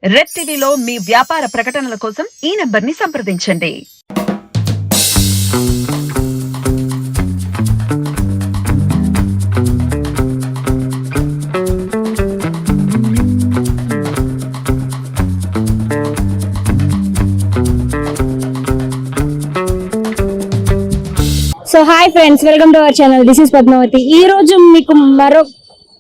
Red టీవీలో మీ వ్యాపార ప్రకటనల కోసం ఈ నంబర్ని సంప్రదించండి. So hi friends, welcome to our channel. This is Padmavathi. ఈ రోజు మీకు మరో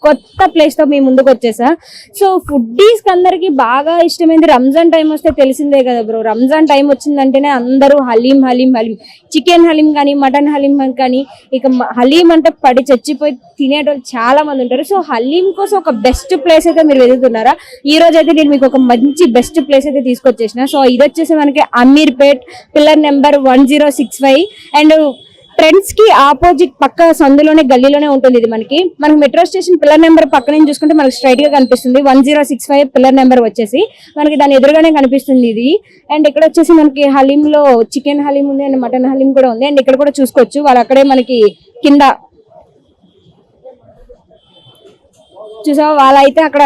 కొత్త ప్లేస్ తో మీ ముందుకు వచ్చేసా. సో ఫుడ్డీస్ కి అందరికి బాగా ఇష్టమైంది. రంజాన్ టైం వస్తే తెలిసిందే కదా బ్రో, రంజాన్ టైం వచ్చిందంటేనే అందరూ హలీం హలీం హలీం, చికెన్ హలీం కానీ మటన్ హలీం కానీ, ఇక హలీం అంటే పడి చచ్చిపోయి తినేటోళ్ళు చాలా మంది ఉంటారు. సో హలీం కోసం ఒక బెస్ట్ ప్లేస్ అయితే మీరు వెతుకుతున్నారా? ఈ రోజు అయితే నేను మీకు ఒక మంచి బెస్ట్ ప్లేస్ అయితే తీసుకొచ్చేసిన. సో ఇది వచ్చేసి మనకి Ameerpet pillar number 1065 and trends కి ఆపోజిట్ పక్క సందులోనే గల్లీలోనే ఉంటుంది. ఇది మనకి మెట్రో స్టేషన్ పిల్లర్ నెంబర్ పక్క నుంచి చూసుకుంటే మనకి స్ట్రైట్ గా కనిపిస్తుంది. 1065 పిల్లర్ నెంబర్ వచ్చేసి మనకి దాని ఎదురుగానే కనిపిస్తుంది ఇది. అండ్ ఇక్కడ వచ్చేసి మనకి హలీం లో చికెన్ హలీం ఉంది అండ్ మటన్ హలీం కూడా ఉంది. అండ్ ఇక్కడ కూడా చూసుకోవచ్చు, వాళ్ళు అక్కడే మనకి చూసా వాళ్ళైతే అక్కడ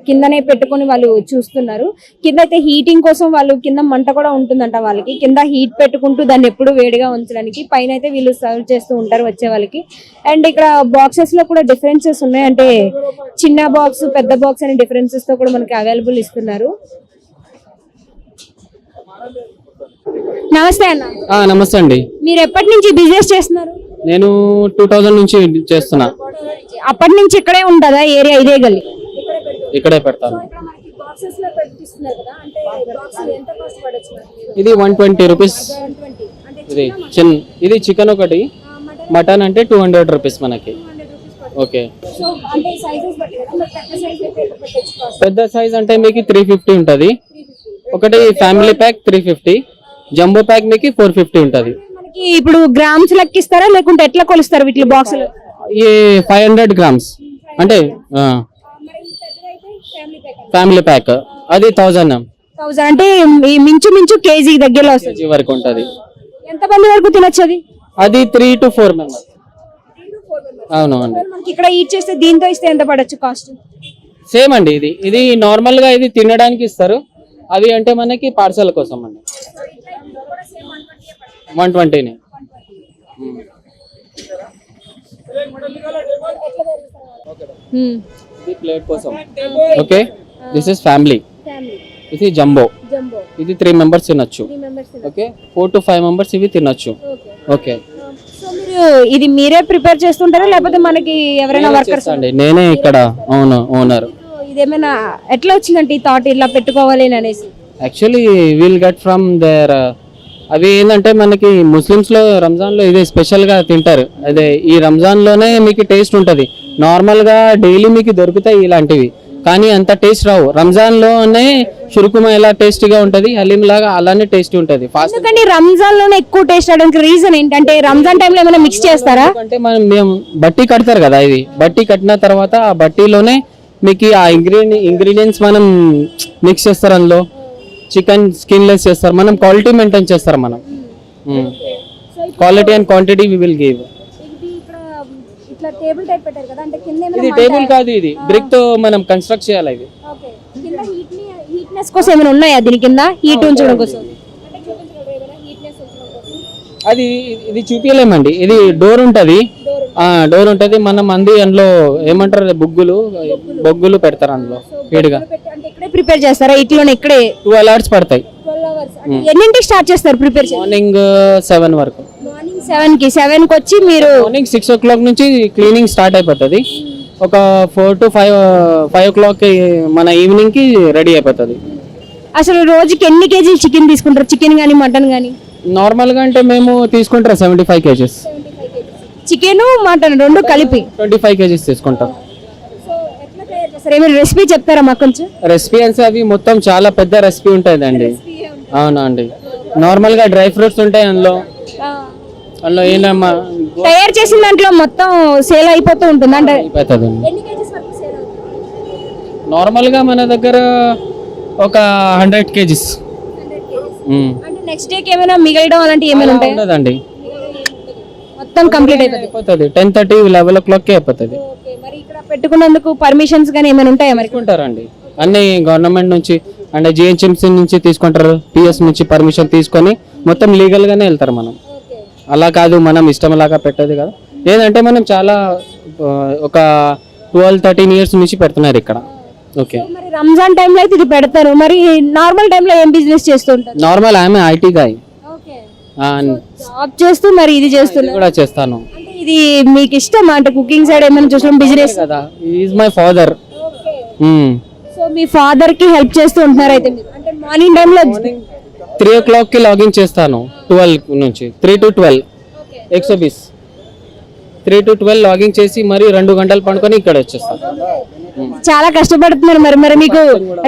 కిందనే పెట్టుకుని వాళ్ళు చూస్తున్నారు. కింద అయితే హీటింగ్ కోసం వాళ్ళు కింద మంట కూడా ఉంటుందంట వాళ్ళకి. కింద హీట్ పెట్టుకుంటూ దాన్ని ఎప్పుడు వేడిగా ఉంచడానికి పైన అయితే వీళ్ళు సర్వ్ చేస్తూ ఉంటారు వచ్చే వాళ్ళకి. అండ్ ఇక్కడ బాక్సెస్ లో కూడా డిఫరెన్సెస్ ఉన్నాయి, అంటే చిన్న బాక్స్ పెద్ద బాక్స్ అనే డిఫరెన్సెస్ తో కూడా మనకి అవైలబుల్ ఇస్తున్నారు. నమస్తే అన్న. నమస్తే అండి. మీరు ఎప్పటి నుంచి బిజినెస్ చేస్తున్నారు? నేను 2000 నుంచి చేస్తున్నా. అప్పటి నుంచి ఇక్కడే ఉంటుందా ఏరియా? ఇదే గల్లీ ఇక్కడే పెడతాను. ఇది 120 రూపీస్. ఇది చికెన్ ఒకటి, మటన్ అంటే 200 రూపీస్ మనకి. ఓకే, పెద్ద సైజ్ అంటే మీకు 350 ఉంటది. ఒకటి ఫ్యామిలీ ప్యాక్ 350, జంబో ప్యాక్ మీకు 450 ఉంటది. ఇప్పుడు గ్రామ్స్ లెక్కిస్తారా లేకుంటే ఎట్లా కొలుస్తారు వీటి బాక్స్? ఈ 500 గ్రామ్స్ అంటే ఫ్యామిలీ ప్యాక్ అది 1000 అంటే మించు కేజీ దగ్గరలో కేజీ వరకు ఉంటది. ఎంత మంది వరకు తినొచ్చు అది? అది 3 to 4 మెంబర్స్. అవును అండి. మనకి ఇక్కడ ఈట్ చేస్తే దీంతో ఇస్తే ఎంత పడొచ్చు కాస్ట్? సేమ్ అండి. ఇది నార్మల్ గా ఇది తినడానికి ఇస్తారు, అవి అంటే మనకి పార్సల్ కోసం అండి. 120 ఇది ప్లేట్ కోసం. Okay, this is family. ఇది జంబో. ఇది 3 మెంబర్స్ తినొచ్చు. ఓకే, 4 to 5 మెంబర్స్ ఇవి తినొచ్చు. ఓకే, ఇది మీరే ప్రిపేర్ చేస్తుంటారా లేకపోతే మనకి ఎవరైనా వర్కర్స్? అండి నేనే ఇక్కడ ఓనర్. ఇదేమైనా ఎట్లా వచ్చిందంటే ఈ థాట్ ఇలా పెట్టుకోవాలి అనేసి? Actually will get from there. అవి ఏంటంటే మనకి ముస్లిమ్స్ లో రంజాన్ లో ఇదే స్పెషల్ గా తింటారు. అదే ఈ రంజాన్ లోనే మీకు టేస్ట్ ఉంటది. నార్మల్ గా డైలీ మీకు దొరుకుతాయి ఇలాంటివి, కానీ అంత టేస్ట్ రావు. రంజాన్ లోనే షురుకుమా ఎలా టేస్ట్ గా ఉంటది, హలీం లాగా అలానే టేస్ట్ ఉంటది. ఎందుకంటే రంజాన్ లోనే ఎక్కువ టేస్ట్ అవడానికి రీజన్ ఏంటంటే రంజాన్ టైం లో ఏమైనా మిక్స్ చేస్తారా? అంటే మేము బట్టి కడతారు కదా, ఇది బట్టి కట్టిన తర్వాత ఆ బట్టీలోనే మీకు ఆ ఇంగ్రీడియంట్స్ మనం మిక్స్ చేస్తారు. అందులో చికెన్ స్కిన్ లెస్ చేస్తారు, మనం క్వాలిటీ మెయింటైన్ చేస్తారు. మనం quality and quantity we will give. ఇది టేబుల్ కాదు, ఇది బ్రిక్ తో మనం కన్స్ట్రక్ట్ చేయాలి. ఇది హీట్నెస్ కోసం ఏమైనా ఉన్నాయా దీని కింద హీట్ ఉంచడం కోసం? అది ఇది చూపించలేమండి. ఇది డోర్ ఉంటది, మనం అంది అందులో ఏమంటారు బొగ్గులు పెడతారు అందులో వేడిగా. ప్రిపేర్ చేస్తారా ఇట్లోనే? ఇక్కడే 12 hours పడతాయి. ఎన్నింటికి స్టార్ట్ చేస్తారు ప్రిపేర్? మార్నింగ్ 7 వరకు. మార్నింగ్ 7 కి వచ్చి మీరు మార్నింగ్ 6 o'clock నుంచి క్లీనింగ్ స్టార్ట్ అయిపోతుంది. ఒక 4 to 5 o'clock మన ఈవినింగ్ కి రెడీ అయిపోతుంది. అసలు రోజుకి ఎన్ని కేజీలు చికెన్ తీసుకుంటారు? చికెన్ గానీ మటన్ గానీ నార్మల్ గా అంటే మేము తీసుకుంటాం 75 kgs. చికెన్ మటన్ రెండు కలిపి 25 kgs తీసుకుంటాం. రెసిపీ చెప్తారా మాకు కొంచెం? రెసిపీ అంటే అవి మొత్తం చాలా పెద్ద రెసిపీ ఉంటుంది అండి. అవునా అండి. నార్మల్ గా డ్రై ఫ్రూట్స్ ఉంటాయి అందులో ఏంటమ్మా తయారు చేసిన దాంట్లో మొత్తం సేల్ అయిపోతూ ఉంటుంది అంటే నార్మల్ గా మన దగ్గర ఒక 100 kgs. అంటే నెక్స్ట్ డే కి ఏమైనా మిగలడం అలాంటి ఏమైనా ఉంటాయా? ఉండదండి, మొత్తం కంప్లీట్ అయిపోతుంది. 10:30 11 o'clock కి అయిపోతుంది. మరి ఇక్కడ పెట్టుకున్నందుకు పర్మిషన్స్ గానీ ఏమైనా ఉంటాయా? మరి ఉంటారండి, అన్ని గవర్నమెంట్ నుంచి అంటే జిహెచ్ఎంసీ నుంచి తీసుకుంటారు, పిఎస్ నుంచి పర్మిషన్ తీసుకొని మొత్తం లీగల్గానే వెళ్తారు. మనం అలా కాదు, మనం ఇష్టంలాగా పెట్టేది కదా. ఏంటంటే మనం చాలా ఒక 12-13 ఇయర్స్ నుంచి పెడుతున్నారు ఇక్కడ. ఓకే, మరి రంజాన్ టైంలో అయితే ఇది పెడతారు, మరి నార్మల్ టైంలో ఏం బిజినెస్ చేస్తుంటారు? నార్మల్ ఆమె ఐటీ గాయ్, జాబ్ చేస్తూ మరి ఇది చేస్తున్నారు కూడా చేస్తాను. అంటే ఇది మీకు ఇష్టం అంటే కుకింగ్ సైడ్ ఏమైనా చూసాం బిజినెస్ కదా. Is my father. So me father కి హెల్ప్ చేస్తూ ఉంటున్నారు అయితే మీరు. అంటే మార్నింగ్ టైంలో 3 o'clock కి లాగిన్ చేస్తాను, 12 నుంచి 3 to 12 120. 3 to 12 లాగిన్ చేసి మరి 2 గంటలు పండుకొని ఇక్కడ వచ్చేస్తాను. చాలా కష్టపడుతున్నారు. మరి మీకు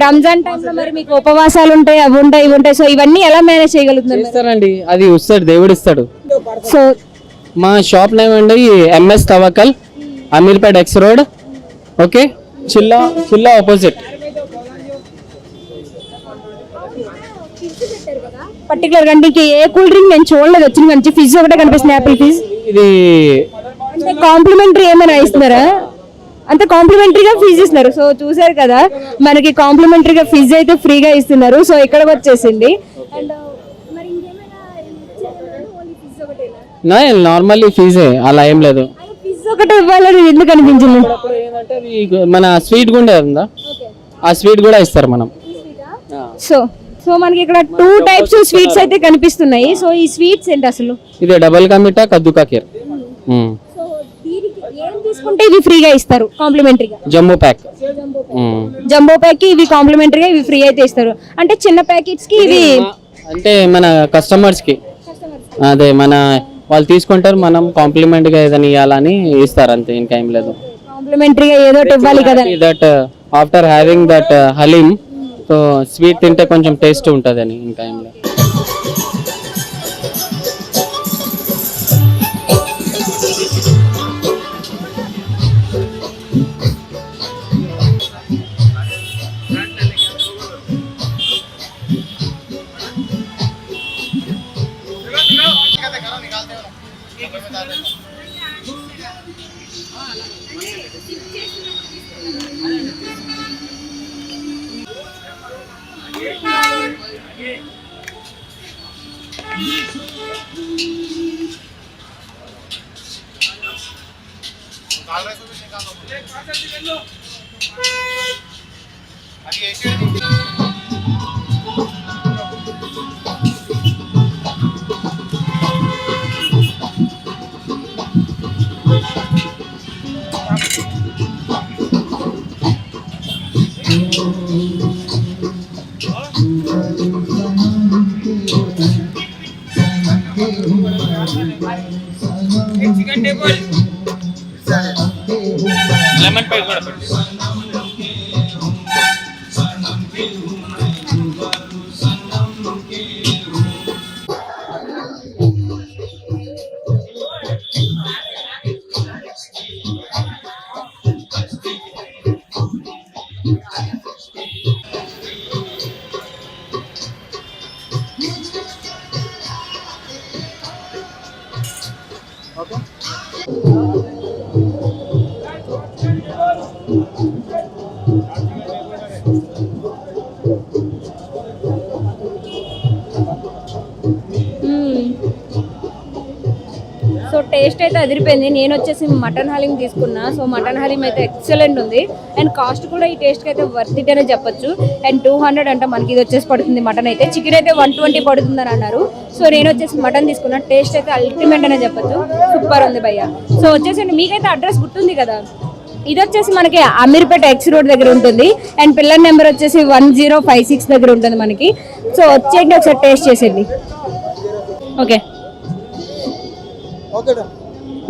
రంజాన్ టైంలో మరి మీకు ఉపవాసాలు ఉంటాయి, అవి ఉంటాయి, ఇవి ఉంటాయి. సో ఇవన్నీ ఎలా మేనేజ్ చేయగలుగుతున్నారు? చేస్తారండి, అది వస్తాడు, దేవుడు ఇస్తాడు. సో మా షాప్ నేమ్ అండి MS Tawakkal, Ameerpet X road. Okay, Chilla opposite. Particular గా అంటే ఏ కూల్ డ్రింక్ నేను చూడలేదు, వచ్చిన మంచి ఫిజ్ ఒకటే కనిపిస్తుంది, యాపిల్ ఫిజ్. ఇది అంటే కాంప్లిమెంటరీ ఏమైనా ఇస్తున్నారా? అంతే కాంప్లిమెంటరీగా ఫీజ్ ఇస్తున్నారు. సో చూసారు కదా, మనకి కాంప్లిమెంటరీగా ఫీజ్ అయితే ఫ్రీగా ఇస్తున్నారు. సో ఇక్కడికి వచ్చేసింది. అండ్ మరి నార్మల్లీ ఫీజే, అలా ఏం లేదు. ఫీజ్ ఒకటే ఇవ్వాలని ఎందుకు అనిపించింది? ఏంటంటే మన స్వీట్ గుండే ఉందా, ఆ స్వీట్ కూడా ఇస్తారు మనం. సో మనకి ఇక్కడ 2 టైప్స్ స్వీట్స్ అయితే కనిపిస్తున్నాయి. సో ఈ స్వీట్స్ ఏంటి అసలు? ఇది డబల్ కా మిఠా, కద్దు కా ఖీర్. ఏం తీసుకుంటే ఇవి ఫ్రీగా ఇస్తారు కాంప్లిమెంటరీగా? Jumbo pack. జంబో ప్యాక్ కి ఇవి కాంప్లిమెంటరీగా ఇవి ఫ్రీ అయితే ఇస్తారు. అంటే చిన్న ప్యాకెట్స్ కి ఇవి అంటే మన కస్టమర్స్ కి, అదే మన వాళ్ళు తీసుకుంటారు, మనం కాంప్లిమెంట్ గా ఏదైనా ఇవ్వాలని ఇస్తారు, అంతే, ఇంకా ఏం లేదు. కాంప్లిమెంటరీగా ఏదో ఒకటి ఇవ్వాలి కదా. That after having that haleem, so sweet తింటే కొంచెం టేస్ట్ ఉంటుందని, ఇంకా ఏం లేదు. లెమన్ పై కూడా పెట్టు. సో టేస్ట్ అయితే అదిరిపోయింది. నేను వచ్చేసి మటన్ హలీం తీసుకున్నా. సో మటన్ హలీం అయితే ఎక్సలెంట్ ఉంది. అండ్ కాస్ట్ కూడా ఈ టేస్ట్కి అయితే వర్త్ ఇట్ అనే చెప్పొచ్చు. అండ్ 200 అంటే మనకి ఇది వచ్చేసి పడుతుంది. మటన్ అయితే, చికెన్ అయితే 120 పడుతుందని అన్నారు. సో నేను వచ్చేసి మటన్ తీసుకున్నా. టేస్ట్ అయితే అల్టిమేట్ అనే చెప్పొచ్చు, సూపర్ ఉంది భయ్య. సో వచ్చేసి మీకైతే అడ్రస్ గుర్తుంది కదా, ఇది వచ్చేసి మనకి అమీర్పేట ఎక్స్ రోడ్ దగ్గర ఉంటుంది. అండ్ పిల్లర్ నెంబర్ వచ్చేసి 1056 దగ్గర ఉంటుంది మనకి. సో వచ్చేయండి, ఒకసారి టేస్ట్ చేసేయండి. ఓకే,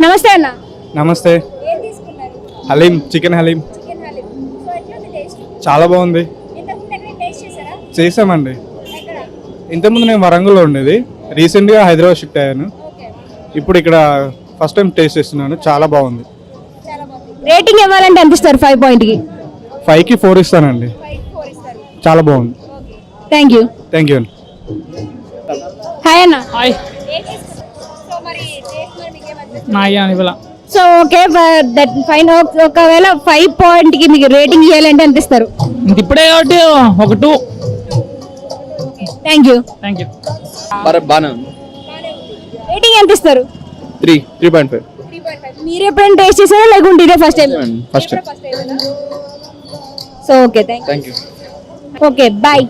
నమస్తే అన్న. నమస్తే. ఏం తీసుకున్నారు? Haleem, chicken haleem. Chicken haleem. So ఎట్లా ఉంది టేస్ట్? చాలా బాగుంది. ఇంతకుముందు ఎక్కడ టేస్ట్ చేశారా? చేసామండి. ఎక్కడ? ఇంతకుముందు నేను వరంగల్లో ఉండేది, రీసెంట్గా హైదరాబాద్ షిఫ్ట్ అయ్యాను. ఓకే, ఇప్పుడు ఇక్కడ ఫస్ట్ టైం టేస్ట్ చేస్తున్నాను, చాలా బాగుంది. చాలా బాగుంది. రేటింగ్ ఇవ్వాలంటే ఎంత ఇస్తారు 5 పాయింట్కి? 5కి 4 ఇస్తానండి. 4 ఇస్తారు. చాలా బాగుంది. Okay, thank you. Thank you అండి. హాయ్ అన్న. హాయ్, ఏం తీసుకున్నారు? సో మరి టేస్ట్ మరి మీకు ఏమనిపిస్తుంది? నా ఇవాళ సో ఓకే దట్ ఫైన్. ఒకవేళ 5 పాయింట్ కి మీకు రేటింగ్ ఇవ్వాలంటే ఎంత ఇస్తారు? ఇంక ఇప్పుడే కాబట్టి ఒక 2. Thank you. Thank you. బాగానే ఉంది. రేటింగ్ ఎంత ఇస్తారు? 3.5. మీరు ఎప్పుడైనా టేస్ట్ చేశారా లేకుంటే ఇదే first time? First so okay thank you. Okay bye.